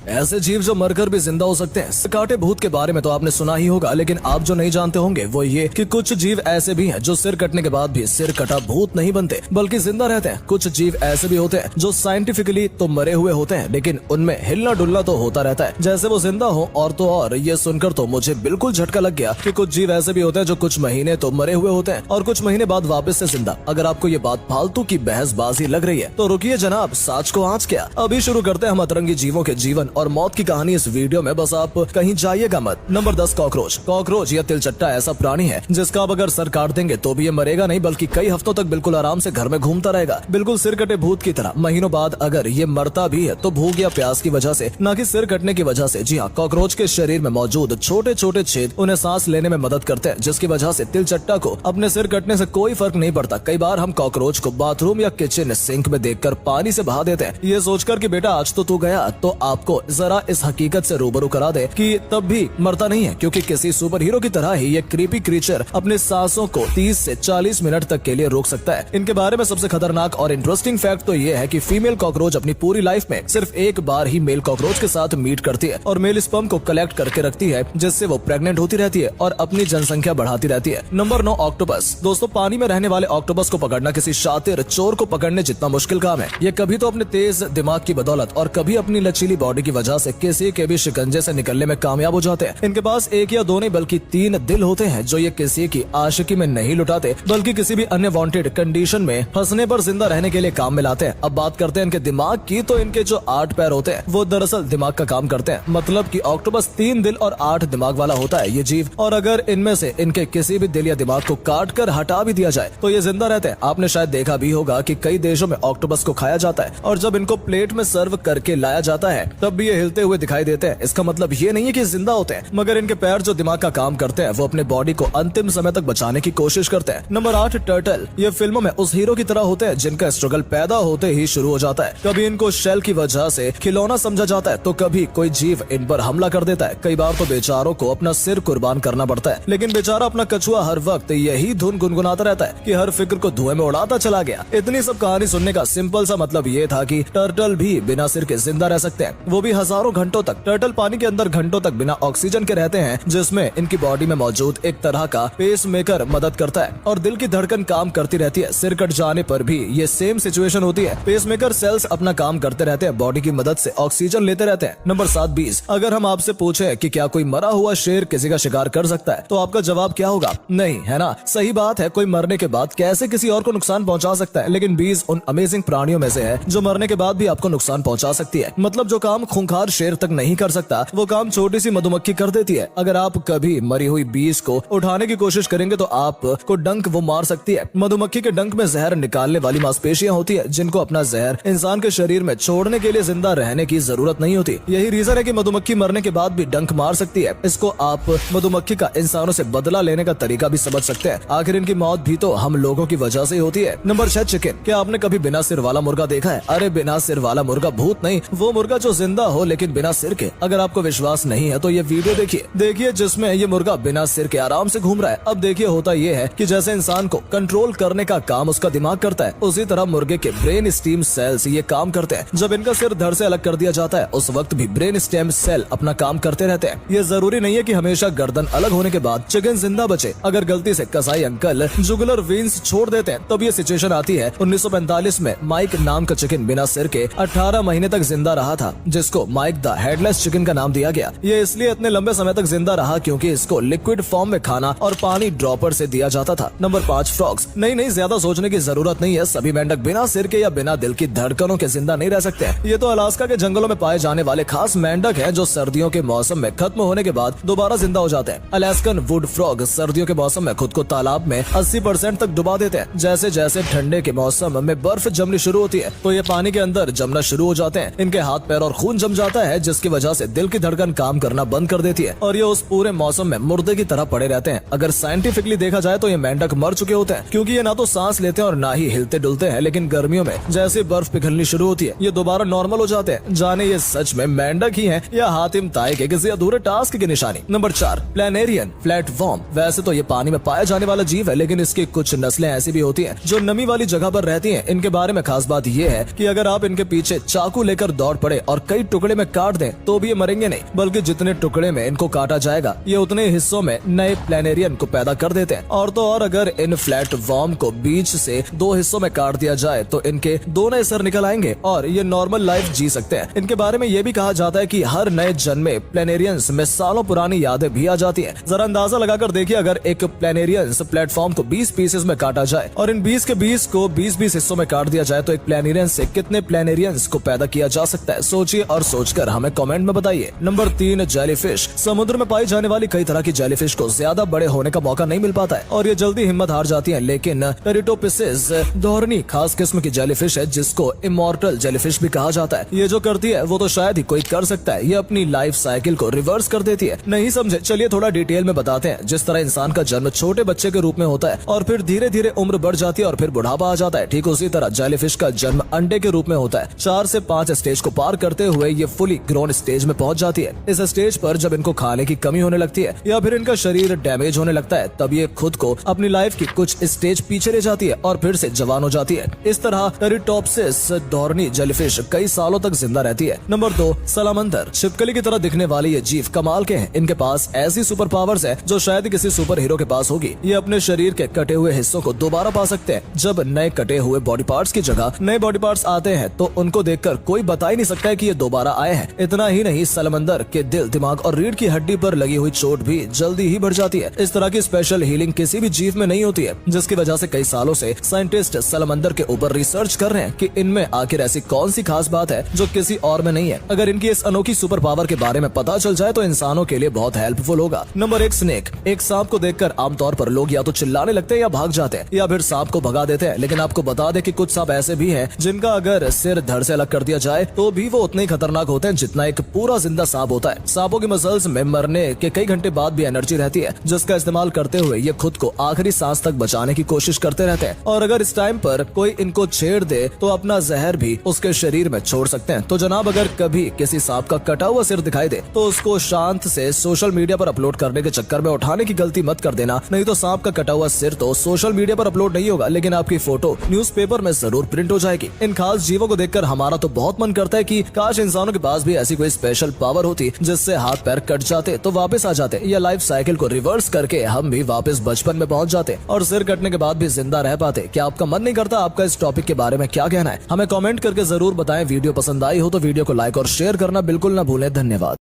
ऐसे जीव जो मरकर भी जिंदा हो सकते हैं। कांटे भूत के बारे में तो आपने सुना ही होगा, लेकिन आप जो नहीं जानते होंगे वो ये कि कुछ जीव ऐसे भी हैं जो सिर कटने के बाद भी सिर कटा भूत नहीं बनते बल्कि जिंदा रहते हैं। कुछ जीव ऐसे भी होते हैं जो साइंटिफिकली तो मरे हुए होते हैं लेकिन उनमें हिलना डुलना तो होता रहता है जैसे वो जिंदा हो। और तो और ये सुनकर तो मुझे बिल्कुल झटका लग गया कि कुछ जीव ऐसे भी होते हैं जो कुछ महीने तो मरे हुए होते हैं और कुछ महीने बाद वापस से जिंदा। अगर आपको ये बात फालतू की बहसबाजी लग रही है तो रुकिए जनाब, साच को आँच क्या। अभी शुरू करते हैं हम अतरंगी जीवों के जीवन और मौत की कहानी इस वीडियो में, बस आप कहीं जाइएगा मत। Number 10, cockroach. कॉकरोच या तिलचट्टा ऐसा प्राणी है जिसका आप अगर सर काट देंगे तो भी ये मरेगा नहीं बल्कि कई हफ्तों तक बिल्कुल आराम से घर में घूमता रहेगा, बिल्कुल सिर कटे भूत की तरह। महीनों बाद अगर ये मरता भी है तो भूख या प्यास की वजह से, ना कि सिर कटने की वजह से। जी हाँ, कॉकरोच के शरीर में मौजूद छोटे छोटे छेद उन्हें सांस लेने में मदद करते हैं, जिसकी वजह से तिलचट्टा को अपने सिर कटने से कोई फर्क नहीं पड़ता। कई बार हम कॉकरोच को बाथरूम या किचन सिंक में देखकर पानी से बहा देते हैं, ये सोचकर कि बेटा आज तो तू गया। तो आपको जरा इस हकीकत से रूबरू करा दे कि तब भी मरता नहीं है, क्योंकि किसी सुपर हीरो की तरह ही ये क्रीपी क्रीचर अपने सांसों को 30 से 40 मिनट तक के लिए रोक सकता है। इनके बारे में सबसे खतरनाक और इंटरेस्टिंग फैक्ट तो ये है कि फीमेल कॉकरोच अपनी पूरी लाइफ में सिर्फ एक बार ही मेल कॉकरोच के साथ मीट करती है और मेल स्पर्म को कलेक्ट करके रखती है, जिससे वो प्रेग्नेंट होती रहती है और अपनी जनसंख्या बढ़ाती रहती है। Number 9, octopus. दोस्तों, पानी में रहने वाले ऑक्टोपस को पकड़ना किसी शातिर चोर को पकड़ने जितना मुश्किल काम है। ये कभी तो अपने तेज दिमाग की बदौलत और कभी अपनी लचीली बॉडी की वजह से किसी के भी शिकंजे से निकलने में कामयाब हो जाते हैं। इनके पास एक या दो नहीं बल्कि 3 दिल होते हैं जो ये किसी की आशिकी में नहीं लुटाते बल्कि किसी भी अन्य वांटेड कंडीशन में फंसने पर जिंदा रहने के लिए काम में लाते हैं। अब बात करते हैं इनके दिमाग की, तो इनके जो 8 पैर होते हैं वो दरअसल दिमाग का काम करते हैं। मतलब कि ऑक्टोपस 3 दिल और 8 दिमाग वाला होता है ये जीव, और अगर इनमें से इनके किसी भी दिल या दिमाग को काट कर हटा भी दिया जाए तो ये जिंदा रहते हैं। आपने शायद देखा भी होगा कि कई देशों में ऑक्टोपस को खाया जाता है और जब इनको प्लेट में सर्व करके लाया जाता है तब भी ये हिलते हुए दिखाई देते हैं। इसका मतलब ये नहीं है कि जिंदा होते हैं, मगर इनके पैर जो दिमाग का काम करते हैं वो अपने बॉडी को अंतिम समय तक बचाने की कोशिश करते हैं। Number 8, turtle. ये फिल्मों में उस हीरो की तरह होते हैं जिनका स्ट्रगल पैदा होते ही शुरू हो जाता है। कभी इनको शेल की वजह से खिलौना समझा जाता है तो कभी कोई जीव इन पर हमला कर देता है। कई बार तो बेचारों को अपना सिर कुर्बान करना पड़ता है, लेकिन बेचारा अपना कछुआ हर वक्त यही धुन गुनगुनाता रहता है कि हर फिक्र को धुएं में उड़ाता चला गया। इतनी सब कहानी सुनने का सिंपल सा मतलब ये था कि टर्टल भी बिना सिर के जिंदा रह सकते हैं, वो भी हजारों घंटों तक। टर्टल पानी के अंदर घंटों तक बिना ऑक्सीजन के रहते हैं, जिसमें इनकी बॉडी में मौजूद एक तरह का पेस मेकर मदद करता है और दिल की धड़कन काम करती रहती है। सिर कट जाने पर भी ये सेम सिचुएशन होती है। पेस मेकर सेल्स अपना काम करते रहते हैं, बॉडी की मदद से ऑक्सीजन लेते रहते हैं। नंबर 7, बीज। अगर हम आपसे पूछे कि क्या कोई मरा हुआ शेर किसी का शिकार कर सकता है तो आपका जवाब क्या होगा? नहीं, है ना? सही बात है, कोई मरने के बाद कैसे किसी और को नुकसान पहुंचा सकता है, लेकिन बीज उन अमेजिंग प्राणियों में से है जो मरने के बाद भी आपको नुकसान पहुंचा सकती है। मतलब जो काम खूंखार शेर तक नहीं कर सकता वो काम छोटी सी मधुमक्खी कर देती है। अगर आप कभी मरी हुई बीज को उठाने की कोशिश करेंगे तो आपको डंक वो मार सकती है। मधुमक्खी के डंक में जहर निकालने वाली मांसपेशियां होती है जिनको अपना जहर इंसान के शरीर में छोड़ने के लिए जिंदा रहने की जरूरत नहीं होती। यही रीजन है कि मधुमक्खी मरने के बाद भी डंक मार सकती है। इसको आप मधुमक्खी का इंसानों से बदला लेने का तरीका भी समझ सकते हैं। आखिर इनकी मौत भी तो हम लोगों की वजह से होती है। Number 6, chicken. क्या आपने कभी बिना सिर वाला मुर्गा देखा है? अरे बिना सिर वाला मुर्गा भूत नहीं, वो मुर्गा जो जिंदा हो लेकिन बिना सिर के। अगर आपको विश्वास नहीं है तो ये वीडियो देखिए जिसमें ये मुर्गा बिना सिर के आराम से घूम रहा है। अब देखिए, होता ये है कि जैसे इंसान को कंट्रोल करने का काम उसका दिमाग करता है, उसी तरह मुर्गे के ब्रेन स्टेम सेल्स ये काम करते हैं। जब इनका सिर धड़ से अलग कर दिया जाता है उस वक्त भी ब्रेन स्टेम सेल अपना काम करते रहते हैं। ये जरूरी नहीं है कि हमेशा गर्दन अलग होने के बाद चिकन जिंदा बचे। अगर गलती से कसाई अंकल जुगुलर वेन्स छोड़ देते हैं तब ये सिचुएशन आती है। 1945 में माइक नाम का चिकन बिना सिर के 18 महीने तक जिंदा रहा था, जिसको माइक द हेडलेस चिकन का नाम दिया गया। ये इसलिए इतने लंबे समय तक जिंदा रहा क्योंकि इसको लिक्विड फॉर्म में खाना और पानी ड्रॉपर से दिया जाता था। Number 5, frogs. नहीं, ज्यादा सोचने की जरूरत नहीं है। सभी मेंढक बिना सिर के या बिना दिल की धड़कनों के जिंदा नहीं रह सकते। ये तो अलास्का के जंगलों में पाए जाने वाले खास मेंढक हैं जो सर्दियों के मौसम में खत्म होने के बाद दोबारा जिंदा हो जाते हैं। अलास्कन वुड फ्रॉग सर्दियों के मौसम में खुद को तालाब में 80% तक डुबा देते हैं। जैसे जैसे ठंडे के मौसम में बर्फ जमनी शुरू होती है तो ये पानी के अंदर जमना शुरू हो जाते हैं। इनके हाथ पैर और खून जम जाता है, जिसकी वजह से दिल की धड़कन काम करना बंद कर देती है और ये उस पूरे मौसम में मुर्दे की तरह पड़े रहते हैं। अगर साइंटिफिकली देखा जाए तो ये मेंढक मर चुके होते हैं, क्योंकि ये ना तो सांस लेते हैं और ना ही हिलते डुलते हैं। लेकिन गर्मियों में जैसे बर्फ पिघलनी शुरू होती है ये दोबारा नॉर्मल हो जाते हैं। जाने ये सच में मेंढक ही हैं या हातिम ताई के किसी अधूरे टास्क की निशानी। Number 4, planarian flatworm. वैसे तो ये पानी में पाया जाने वाला जीव है, लेकिन इसकी कुछ नस्लें ऐसी भी होती हैं जो नमी वाली जगह पर रहती हैं। इनके बारे में खास बात ये है कि अगर आप इनके पीछे चाकू लेकर दौड़ पड़े और कई टुकड़े में काट दें तो भी ये मरेंगे नहीं, बल्कि जितने टुकड़े में इनको काटा जाएगा ये उतने हिस्सों में नए प्लेनेरियन को पैदा कर देते हैं। और तो और अगर इन फ्लैट वर्म को बीच से 2 हिस्सों में काट दिया जाए तो इनके 2 नए सर निकल आएंगे और ये नॉर्मल लाइफ जी सकते हैं। इनके बारे में ये भी कहा जाता है कि हर नए जन्मे प्लेनेरियंस में सालों पुरानी यादें भी आ जाती हैं। जरा अंदाजा लगाकर देखिए, अगर एक प्लेनेरियंस प्लेटफॉर्म को 20 पीसेस में काटा जाए और इन 20 के 20 को 20-20 हिस्सों में काट दिया जाए तो एक प्लेनेरियंस से कितने प्लेनेरियंस को पैदा किया जा सकता है? सोचिए और सोचकर हमें कमेंट में बताइए। Number 3, jellyfish. समुद्र में पाई जाने वाली कई तरह की जेलीफिश को ज्यादा बड़े होने का मौका नहीं मिल पाता है और ये जल्दी हिम्मत हार जाती हैं, लेकिन टेरिटोपिसिस धोरनी खास किस्म की जेलीफिश है जिसको इमॉर्टल जेलीफिश भी कहा जाता है। ये जो करती है वो तो शायद ही कोई कर सकता है, ये अपनी लाइफ साइकिल को रिवर्स कर देती है। नहीं समझे? चलिए थोड़ा डिटेल में बताते हैं। जिस तरह इंसान का जन्म छोटे बच्चे के रूप में होता है और फिर धीरे धीरे उम्र बढ़ जाती है और फिर बुढ़ापा आ जाता है, ठीक उसी तरह जेलीफिश का जन्म अंडे के रूप में होता है। 4 से 5 स्टेज को पार करते हुए ये फुली ग्रोन स्टेज में पहुंच जाती है। इस स्टेज पर जब इनको खाने की कमी होने लगती है या फिर इनका शरीर डैमेज होने लगता है तब ये खुद को अपनी लाइफ की कुछ स्टेज पीछे ले जाती है और फिर से जवान हो जाती है। इस तरह टेरिटोप्सिस धोरनी जेलीफिश कई सालों तक जिंदा रहती है। नंबर 2, सलामंदर। छिपकली की तरह दिखने वाले ये जीव कमाल के हैं। इनके पास ऐसी सुपर पावर्स है जो शायद किसी सुपर हीरो के पास होगी। ये अपने शरीर के कटे हुए हिस्सों को दोबारा पा सकते हैं। जब नए कटे हुए बॉडी पार्ट्स की जगह नए बॉडी पार्ट्स आते हैं तो उनको देखकर कोई बता ही नहीं सकता है कि ये दोबारा आए हैं। इतना ही नहीं, सलामंदर के दिल, दिमाग और रीढ़ की हड्डी पर लगी हुई चोट भी जल्दी ही बढ़ जाती है। इस तरह की स्पेशल हीलिंग किसी भी जीव में नहीं होती है, जिसकी वजह से कई सालों से साइंटिस्ट सलामंदर के ऊपर रिसर्च कर रहे हैं कि इनमें आखिर ऐसी कौन सी खास बात है जो किसी और में नहीं है। अगर इनकी इस अनोखी सुपर पावर के बारे में पता चल जाए तो इंसानों के लिए बहुत हेल्पफुल होगा। Number 1, snake. एक सांप को देखकर आमतौर पर लोग या तो चिल्लाने लगते हैं या भाग जाते हैं या फिर सांप को भगा देते हैं, लेकिन आपको बता दें कि कुछ सांप ऐसे भी हैं जिनका अगर सिर धड़ से अलग कर दिया जाए तो भी वो उतने ही खतरनाक होते हैं जितना एक पूरा जिंदा सांप होता है। सांपों की मसल्स में मरने के कई घंटे बाद भी एनर्जी रहती है, जिसका इस्तेमाल करते हुए ये खुद को आखिरी सांस तक बचाने की कोशिश करते रहते हैं और अगर इस टाइम पर कोई इनको छेड़ दे तो अपना जहर भी उसके शरीर में छोड़ सकते हैं। तो जनाब, अगर कभी किसी सांप का कटा हुआ सिर दिखाई दे तो उसको शांत से सोशल मीडिया पर अपलोड करने के चक्कर में उठाने की गलती मत कर देना, नहीं तो सांप का कटा हुआ सिर तो सोशल मीडिया पर अपलोड नहीं होगा लेकिन आपकी फोटो न्यूज़पेपर में जरूर प्रिंट हो जाएगी। इन खास जीवों को देखकर हमारा तो बहुत मन करता है कि काश इंसानों के पास भी ऐसी कोई स्पेशल पावर होती जिससे हाथ पैर कट जाते तो वापस आ जाते या लाइफ साइकिल को रिवर्स करके हम भी वापस बचपन में पहुंच जाते और सिर कटने के बाद भी जिंदा रह पाते। क्या आपका मन नहीं करता? आपका इस टॉपिक के बारे में क्या कहना है? हमें कमेंट करके जरूर बताएं। वीडियो पसंद आई हो तो वीडियो को लाइक और शेयर करना बिल्कुल न भूलें। धन्यवाद।